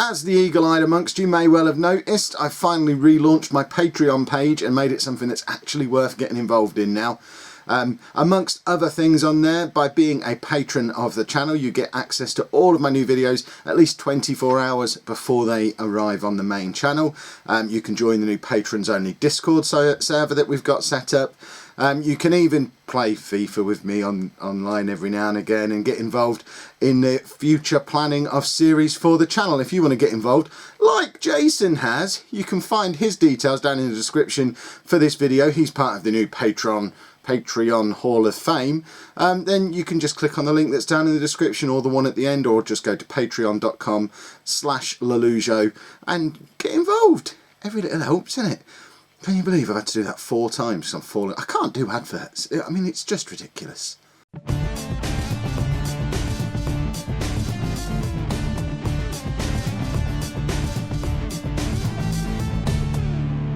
As the eagle-eyed amongst you may well have noticed, I've finally relaunched my Patreon page and made it something that's actually worth getting involved in now. Amongst other things on there, by being a patron of the channel, you get access to all of my new videos at least 24 hours before they arrive on the main channel. You can join the new patrons only Discord server that we've got set up. You can even play FIFA with me online every now and again and get involved in the future planning of series for the channel. If you want to get involved, like Jason has, you can find his details down in the description for this video. He's part of the new Patreon Hall of Fame. Then you can just click on the link that's down in the description or the one at the end, or just go to patreon.com/Lollujo and get involved. Every little helps, isn't it? Can you believe I've had to do that 4 times? I can't do adverts. I mean, it's just ridiculous.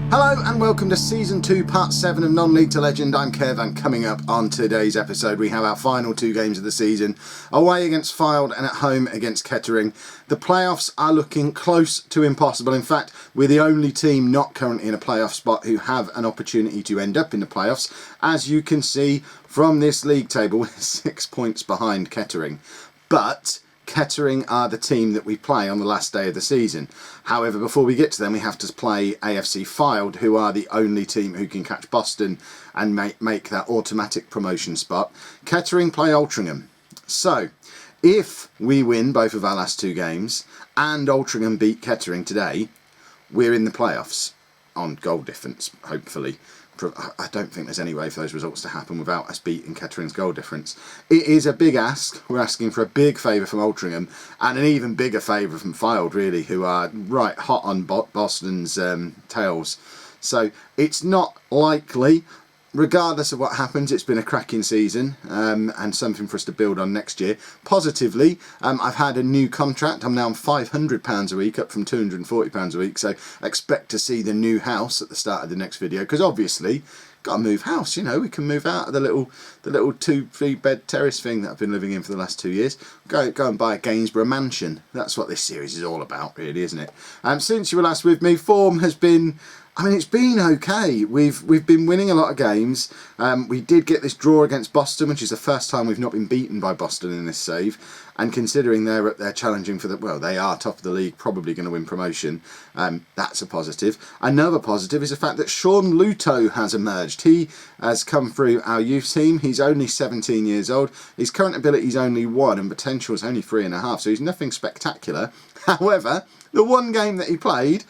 Hello and welcome to Season 2, Part 7 of Non-League to Legend. I'm Kev, and coming up on today's episode we have our final 2 games of the season. Away against Fylde and at home against Kettering. The playoffs are looking close to impossible. In fact, we're the only team not currently in a playoff spot who have an opportunity to end up in the playoffs. As you can see from this league table, we're 6 points behind Kettering. But Kettering are the team that we play on the last day of the season. However, before we get to them, we have to play AFC Fylde, who are the only team who can catch Boston and make that automatic promotion spot. Kettering play Altrincham. So, if we win both of our last 2 games and Altrincham beat Kettering today, we're in the playoffs on goal difference, hopefully. I don't think there's any way for those results to happen without us beating Kettering's goal difference. It is a big ask. We're asking for a big favour from Altrincham and an even bigger favour from Fylde, really, who are right hot on Boston's tails. So it's not likely. Regardless of what happens, it's been a cracking season and something for us to build on next year. Positively, I've had a new contract. I'm now on £500 a week, up from £240 a week. So expect to see the new house at the start of the next video, because obviously, got to move house. You know, we can move out of the little 2-3 bed terrace thing that I've been living in for the last 2 years. Go and buy a Gainsborough mansion. That's what this series is all about, really, isn't it? Since you were last with me, form has been, I mean, it's been okay. We've been winning a lot of games. We did get this draw against Boston, which is the first time we've not been beaten by Boston in this save. And considering they're up there challenging for they are top of the league, probably going to win promotion. That's a positive. Another positive is the fact that Lollujo has emerged. He has come through our youth team. He's only 17 years old. His current ability is only 1 and potential is only 3.5. So he's nothing spectacular. However, the one game that he played,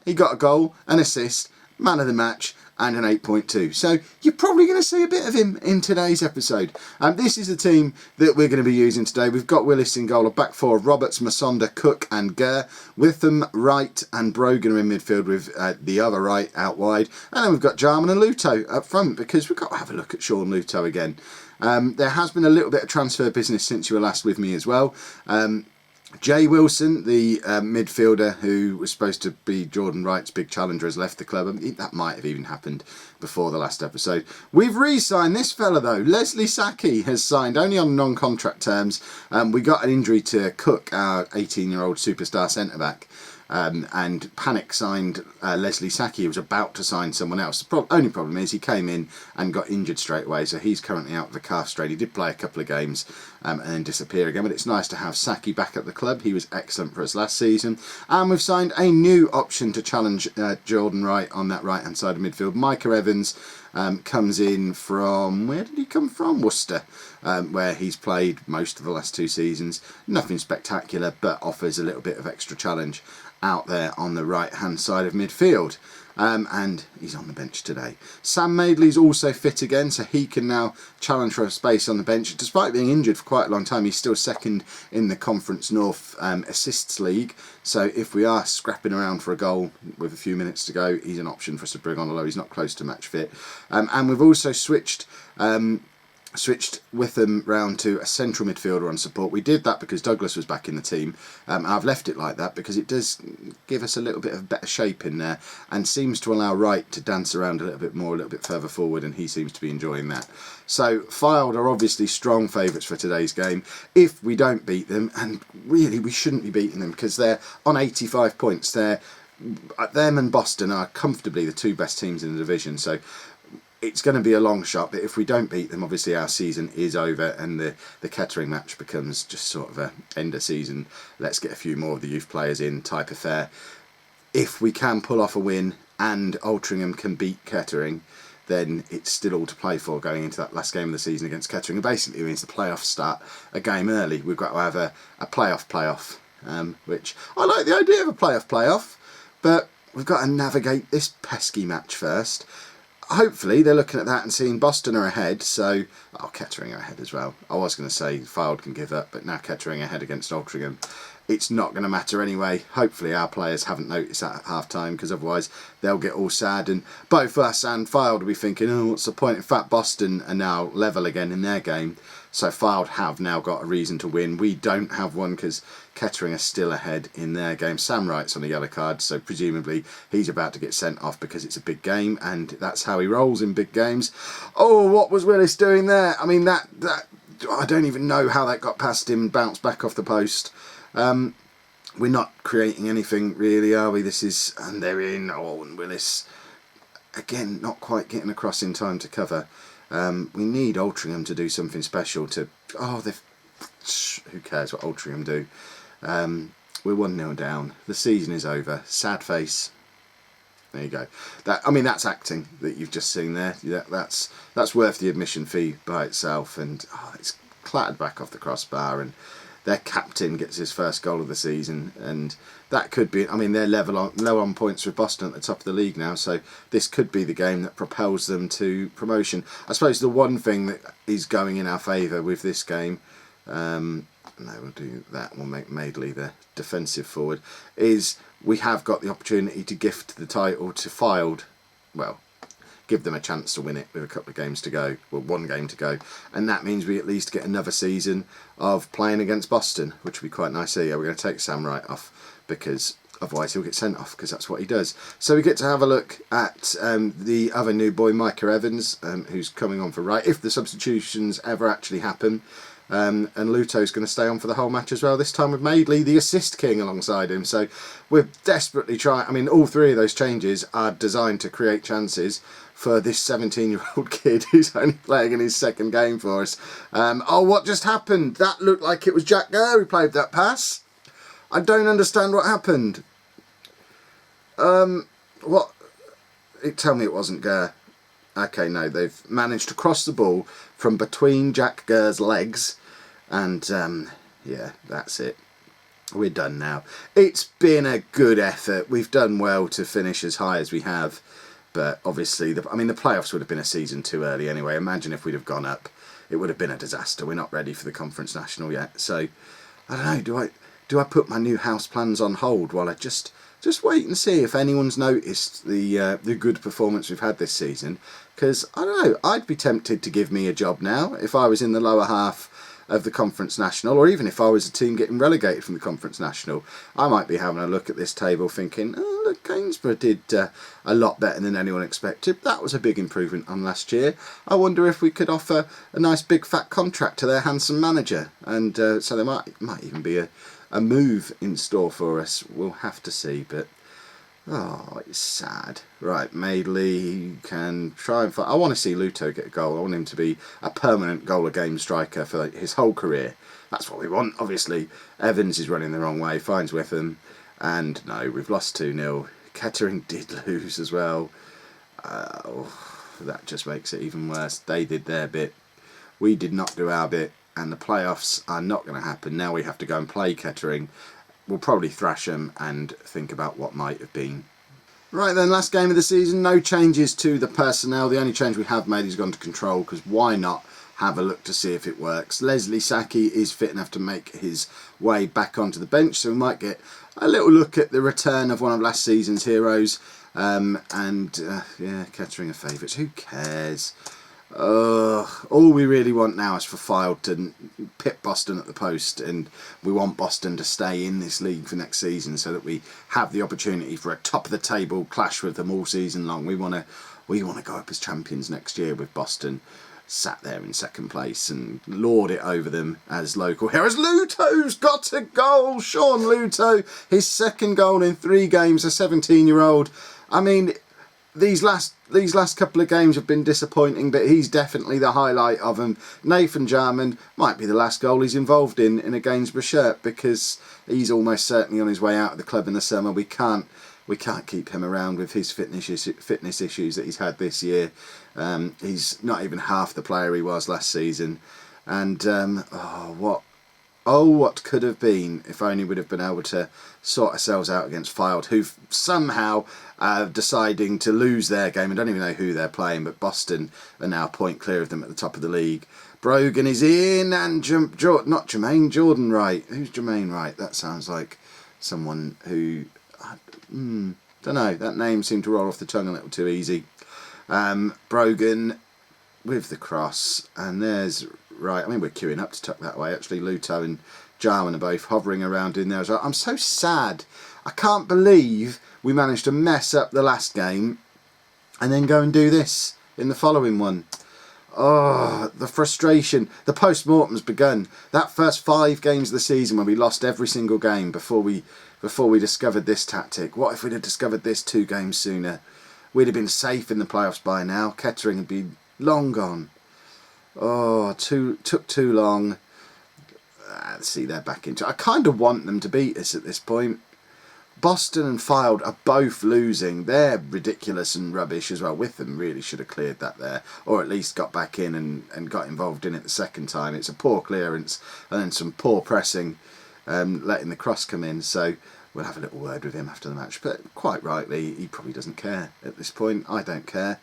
he got a goal, an assist, man of the match, and an 8.2. So you're probably going to see a bit of him in today's episode. This is the team that we're going to be using today. We've got Willis in goal, a back 4 of Roberts, Masonda, Cook and Gurr. Witham, Wright and Brogan are in midfield with the other right out wide. And then we've got Jarman and Luto up front, because we've got to have a look at Lollujo again. There has been a little bit of transfer business since you were last with me as well. Jay Wilson, the midfielder who was supposed to be Jordan Wright's big challenger, has left the club. I mean, that might have even happened before the last episode. We've re-signed this fella though. Leslie Saki has signed only on non-contract terms. We got an injury to Cook, our 18-year-old superstar centre-back. And Panic signed Leslie Saki. He was about to sign someone else. The only problem is he came in and got injured straight away, so he's currently out with a calf strain. He did play a couple of games and then disappear again, but it's nice to have Saki back at the club. He was excellent for us last season. And we've signed a new option to challenge Jordan Wright on that right-hand side of midfield. Micah Evans comes in from, where did he come from? Worcester, where he's played most of the last 2 seasons. Nothing spectacular, but offers a little bit of extra challenge out there on the right hand side of midfield. And he's on the bench today. Sam Madeley's also fit again, so he can now challenge for a space on the bench. Despite being injured for quite a long time, he's still second in the Conference North Assists League. So if we are scrapping around for a goal with a few minutes to go, he's an option for us to bring on, although he's not close to match fit. And we've also switched switched Witham round to a central midfielder on support. We did that because Douglas was back in the team. I've left it like that because it does give us a little bit of better shape in there and seems to allow Wright to dance around a little bit more, a little bit further forward, and he seems to be enjoying that. So Fylde are obviously strong favourites for today's game if we don't beat them, and really we shouldn't be beating them because they're on 85 points. Them and Boston are comfortably the two best teams in the division, so it's going to be a long shot, but if we don't beat them, obviously our season is over and the Kettering match becomes just sort of a end of season, let's get a few more of the youth players in type affair. If we can pull off a win and Altrincham can beat Kettering, then it's still all to play for going into that last game of the season against Kettering. It basically means the playoffs start a game early. We've got to have a playoff, which I like the idea of a playoff, but we've got to navigate this pesky match first. Hopefully they're looking at that and seeing Boston are ahead, so Kettering are ahead as well. I was going to say Fylde can give up, but now Kettering ahead against Altrincham, it's not going to matter anyway. Hopefully our players haven't noticed that at half time, because otherwise they'll get all sad and both us and Fylde will be thinking, oh, what's the point? In fact, Boston are now level again in their game, so Fylde have now got a reason to win. We don't have one because Kettering are still ahead in their game. Sam Wright's on a yellow card, so presumably he's about to get sent off because it's a big game, and that's how he rolls in big games. Oh, what was Willis doing there? I mean, that I don't even know how that got past him and bounced back off the post. We're not creating anything really, are we? And they're in. Oh, and Willis again not quite getting across in time to cover. We need Altrincham to do something special to. Who cares what Altrincham do? We're 1-0 down. The season is over. Sad face. There you go. That's acting that you've just seen there. That's worth the admission fee by itself. And it's clattered back off the crossbar, and their captain gets his first goal of the season, and that could be. They're low on points with Boston at the top of the league now, so this could be the game that propels them to promotion. I suppose the one thing that is going in our favour with this game. No, we'll do that. We'll make Madeley the defensive forward. Is we have got the opportunity to gift the title to Fylde. Well, give them a chance to win it with a couple of games to go. Well, one game to go. And that means we at least get another season of playing against Boston, which would be quite nice. We're going to take Sam Wright off because otherwise he'll get sent off because that's what he does. So we get to have a look at the other new boy, Micah Evans, who's coming on for Wright, if the substitutions ever actually happen. And Lollujo's going to stay on for the whole match as well, this time with Madeley, the assist king, alongside him. So we're desperately trying. All three of those changes are designed to create chances for this 17-year-old kid who's only playing in his second game for us. What just happened? That looked like it was Jack Gurr who played that pass. I don't understand what happened. Tell me it wasn't Gurr. Okay, no, they've managed to cross the ball from between Jack Gurr's legs, and yeah, that's it. We're done now. It's been a good effort. We've done well to finish as high as we have, but obviously, the playoffs would have been a season too early anyway. Imagine if we'd have gone up. It would have been a disaster. We're not ready for the Conference National yet, so I don't know. Do I put my new house plans on hold while I just wait and see if anyone's noticed the good performance we've had this season? Because, I don't know, I'd be tempted to give me a job now if I was in the lower half of the Conference National, or even if I was a team getting relegated from the Conference National. I might be having a look at this table thinking, oh, look, Gainsborough did a lot better than anyone expected. That was a big improvement on last year. I wonder if we could offer a nice big fat contract to their handsome manager. And so there might even be a move in store for us. We'll have to see, but it's sad. Right, Madeley can try and find. I want to see Lollujo get a goal. I want him to be a permanent goal a game striker for his whole career. That's what we want, obviously. Evans is running the wrong way, finds Witham, and no, we've lost 2-0. Kettering did lose as well. That just makes it even worse. They did their bit. We did not do our bit. And the playoffs are not going to happen. Now we have to go and play Kettering. We'll probably thrash them and think about what might have been. Right then, last game of the season. No changes to the personnel. The only change we have made is gone to control, because why not have a look to see if it works. Leslie Saki is fit enough to make his way back onto the bench, so we might get a little look at the return of one of last season's heroes. Yeah, Kettering are favourites. Who cares? All we really want now is for Fylde to pit Boston at the post, and we want Boston to stay in this league for next season so that we have the opportunity for a top of the table clash with them all season long. We want to go up as champions next year with Boston sat there in second place and lord it over them as local heroes. Lollujo's got a goal. Sean Lollujo, his second goal in 3 games, a 17-year-old. I mean, these last couple of games have been disappointing, but he's definitely the highlight of them. Nathan Jarman might be the last goal he's involved in a Gainsborough shirt, because he's almost certainly on his way out of the club in the summer. We can't keep him around with his fitness issues that he's had this year. He's not even half the player he was last season. And what could have been if only we'd have been able to sort ourselves out against Fylde, who somehow deciding to lose their game. I don't even know who they're playing, but Boston are now a point clear of them at the top of the league. Brogan is in, and Jordan Wright. Who's Jermaine Wright? That sounds like someone who... don't know, that name seemed to roll off the tongue a little too easy. Brogan with the cross, and there's Wright. I mean, we're queuing up to tuck that away. Actually, Lollujo and Jarman are both hovering around in there as well. I'm so sad. I can't believe we managed to mess up the last game and then go and do this in the following one. Oh, the frustration. The post-mortem's begun. That first 5 games of the season when we lost every single game before we discovered this tactic. What if we'd have discovered this 2 games sooner? We'd have been safe in the playoffs by now. Kettering had been long gone. Oh, took too long. Let's see, they're back into it. I kind of want them to beat us at this point. Boston and Fylde are both losing. They're ridiculous and rubbish as well. Witham really should have cleared that there, or at least got back in and got involved in it the second time. It's a poor clearance and then some poor pressing, letting the cross come in. So we'll have a little word with him after the match. But quite rightly, he probably doesn't care at this point. I don't care.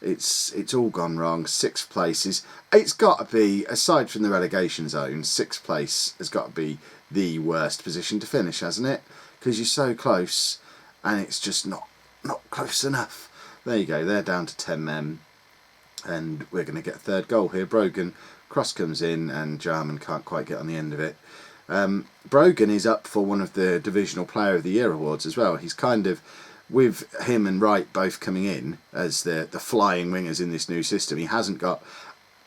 It's all gone wrong. 6th place it's got to be, aside from the relegation zone, 6th place has got to be the worst position to finish, hasn't it? Because you're so close and it's just not close enough. There you go, they're down to 10 men, and we're going to get a 3rd goal here. Brogan, cross comes in and Jarman can't quite get on the end of it. Brogan is up for one of the Divisional Player of the Year awards as well. He's kind of, with him and Wright both coming in as the flying wingers in this new system, he hasn't got...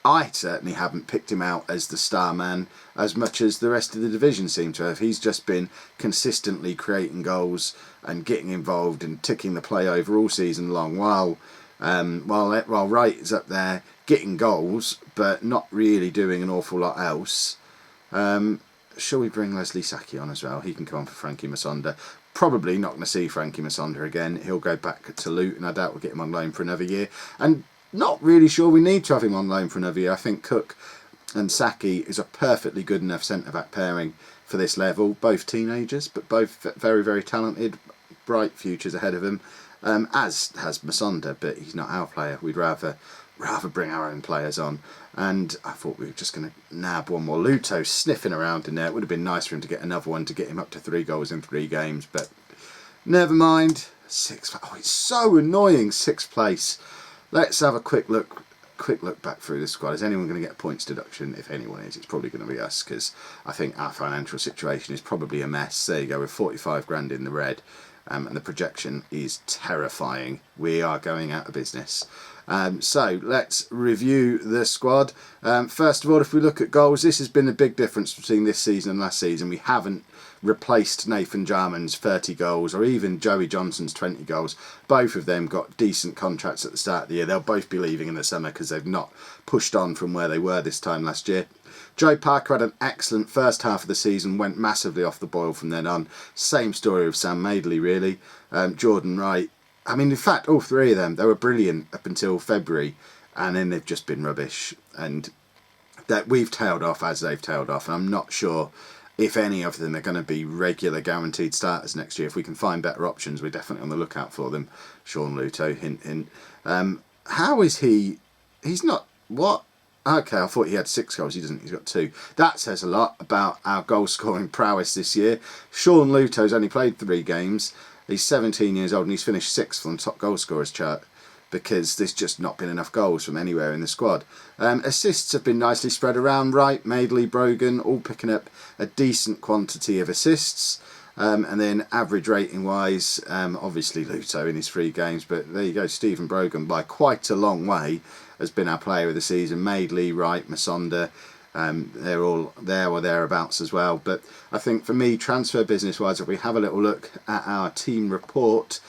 I certainly haven't picked him out as the star man as much as the rest of the division seem to have. He's just been consistently creating goals and getting involved and ticking the play over all season long, while Wright is up there getting goals but not really doing an awful lot else. Shall we bring Leslie Saki on as well? He can come on for Frankie Masonda. Probably not going to see Frankie Masonda again. He'll go back to Luton. I doubt we'll get him on loan for another year. And not really sure we need to have him on loan for another year. I think Cook and Saki is a perfectly good enough centre-back pairing for this level. Both teenagers, but both very, very talented. Bright futures ahead of him, as has Masonda, but he's not our player. We'd rather bring our own players on. And I thought we were just going to nab one more. Lollujo sniffing around in there. It would have been nice for him to get another one to get him up to 3 goals in 3 games, but never mind. 6th. Oh, it's so annoying. 6th place. Let's have a quick look back through the squad. Is anyone going to get a points deduction? If anyone is, it's probably going to be us, because I think our financial situation is probably a mess. There you go, with 45 grand in the red, and the projection is terrifying. We are going out of business. So let's review the squad. First of all, if we look at goals, this has been a big difference between this season and last season. We haven't replaced Nathan Jarman's 30 goals or even Joey Johnson's 20 goals. Both of them got decent contracts at the start of the year. They'll both be leaving in the summer because they've not pushed on from where they were this time last year. Joe Parker had an excellent first half of the season, went massively off the boil from then on. Same story with Sam Madeley, really. Jordan Wright, I mean, in fact, all 3 of them, they were brilliant up until February, and then they've just been rubbish. And that we've tailed off as they've tailed off, and I'm not sure if any of them are going to be regular guaranteed starters next year. If we can find better options, we're definitely on the lookout for them. Sean Lollujo, hint, hint. How is he? He's not... What? Okay, I thought he had 6 goals. He doesn't. He's got 2. That says a lot about our goal-scoring prowess this year. Sean Lollujo's only played 3 games. He's 17 years old and he's finished 6th on the top goal scorers chart. because there's just not been enough goals from anywhere in the squad. Assists have been nicely spread around. Wright, Madeley, Brogan all picking up a decent quantity of assists. And then average rating wise, obviously Lollujo in his 3 games, but there you go, Stephen Brogan by quite a long way has been our player of the season. Madeley, Wright, Masonda, they're all there or thereabouts as well. But I think for me, transfer business wise, if we have a little look at our team report,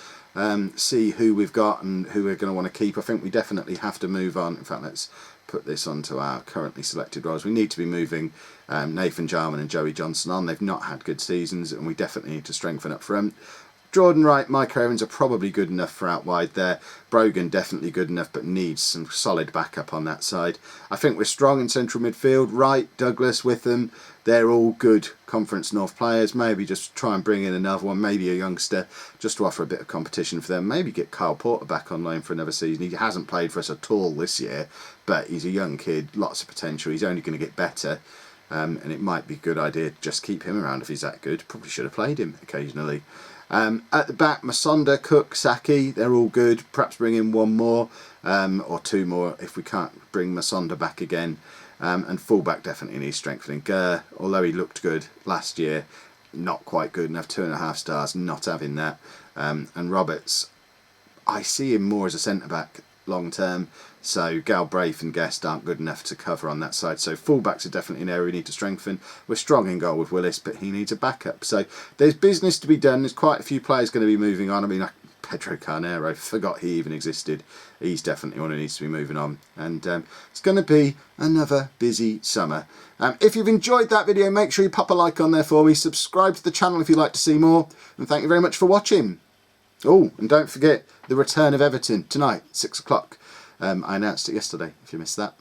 see who we've got and who we're going to want to keep, I think we definitely have to move on. In fact, let's put this onto our currently selected roles. We need to be moving Nathan Jarman and Joey Johnson on. They've not had good seasons, and we definitely need to strengthen up front. Jordan Wright, Mike Evans are probably good enough for out wide there. Brogan definitely good enough, but needs some solid backup on that side. I think we're strong in central midfield. Wright, Douglas, Witham, they're all good Conference North players. Maybe just try and bring in another one, maybe a youngster, just to offer a bit of competition for them. Maybe get Kyle Porter back on loan for another season. He hasn't played for us at all this year, but he's a young kid, lots of potential. He's only going to get better. And it might be a good idea to just keep him around if he's that good. Probably should have played him occasionally. At the back, Masonda, Cook, Saki, they're all good. Perhaps bring in one more or 2 more if we can't bring Masonda back again. And fullback definitely needs strengthening. Gurr, although he looked good last year, not quite good enough. 2.5 stars, not having that. And Roberts, I see him more as a centre-back long term. So Galbraith and Guest aren't good enough to cover on that side. So fullbacks are definitely an area we need to strengthen. We're strong in goal with Willis, but he needs a backup. So there's business to be done. There's quite a few players going to be moving on. I mean, Pedro Carnero, forgot he even existed. He's definitely one who needs to be moving on. And it's going to be another busy summer. If you've enjoyed that video, make sure you pop a like on there for me. Subscribe to the channel if you'd like to see more. And thank you very much for watching. Oh, and don't forget the return of Everton tonight, 6 o'clock. I announced it yesterday, if you missed that.